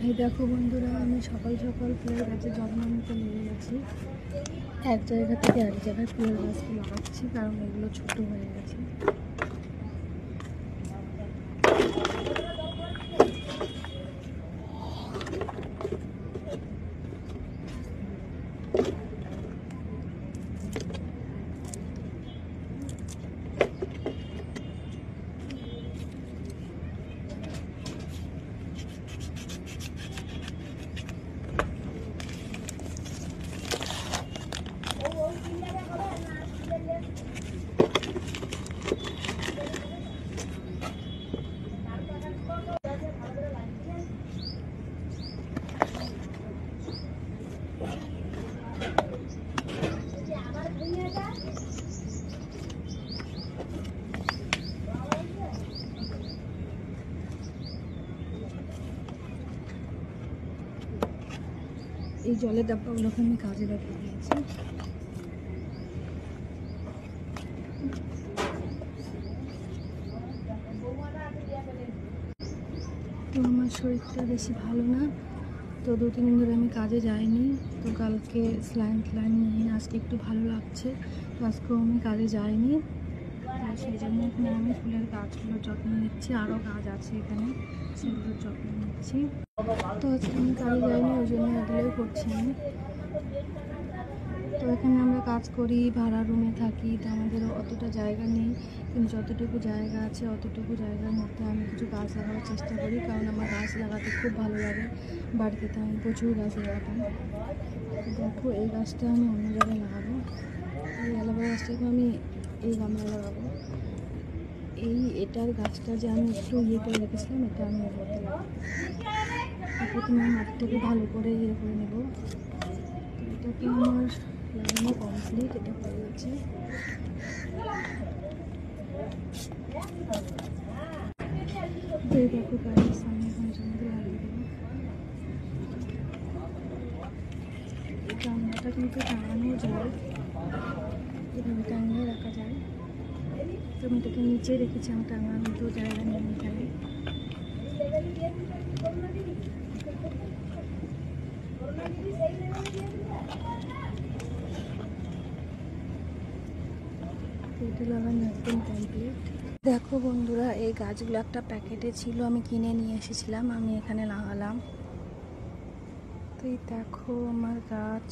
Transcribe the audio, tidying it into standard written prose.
এই দেখো বন্ধুরা, আমি সকাল সকাল ফুলের গাছের যত্ন নিতে নিয়ে গেছি। এক জায়গা থেকে এক জায়গায় ফুলের গাছগুলো লাগাচ্ছি, কারণ এগুলো ছোটো হয়ে গেছে। এই জলের ডাব্বাগুলোকে আমি কাজে লাগিয়ে দিয়েছি। তো আমার শরীরটা বেশি ভালো না, তো 2-3 দিন ধরে আমি কাজে যাইনি। তো কালকে স্যালাইন নিয়ে আজকে একটু ভালো লাগছে, তো আজকেও আমি কাজে যাইনি। সেই জন্য এখানে আমি ফুলের গাছগুলোর যত্ন নিচ্ছি। আরও গাছ আছে এখানে, সেগুলোর যত্ন নিচ্ছি। তো আজকে আমি কাজে যাইনি, ওই জন্য এগুলোই করছি আমি। তো এখানে আমরা কাজ করি, ভাড়া রুমে থাকি, তো আমাদের অতটা জায়গা নেই, কিন্তু যতটুকু জায়গা আছে অতটুকু জায়গার মধ্যে আমি কিছু গাছ লাগানোর চেষ্টা করি, কারণ আমার গাছ লাগাতে খুব ভালো লাগে। বাড়িতে তো আমি প্রচুর গাছ লাগাতাম। দেখো, এই গাছটা আমি অন্য জায়গায় লাগাবো। এই অ্যালোভেরা গাছটাকে আমি এই গামলায় লাগাবো। এটার গাছটা যে আমি একটু করে রেখেছিলাম, এটা আমি এর মধ্যে লাগাবো। প্রথমে মাটিটাকে ভালো করে করে নেব। এটাকে আমার লাগানো কমপ্লিট, এটা হয়ে গেছে। দেখো গাছ আমি এখন জমিতে লাগিয়ে দেবো। এই গামলাটা কিন্তু টাঙানো যায়, এভাবে টাঙিয়ে রাখা যায়। তো আমি এটাকে নিচে রেখেছি, আমার টাঙানো তো জায়গা নেই এখানে। এটা লাগানো একদম কমপ্লিট। দেখো বন্ধুরা, এই গাছগুলো একটা প্যাকেটে ছিল, আমি কিনে নিয়ে এসেছিলাম, আমি এখানে লাগালাম। তো এই দেখো আমার গাছ।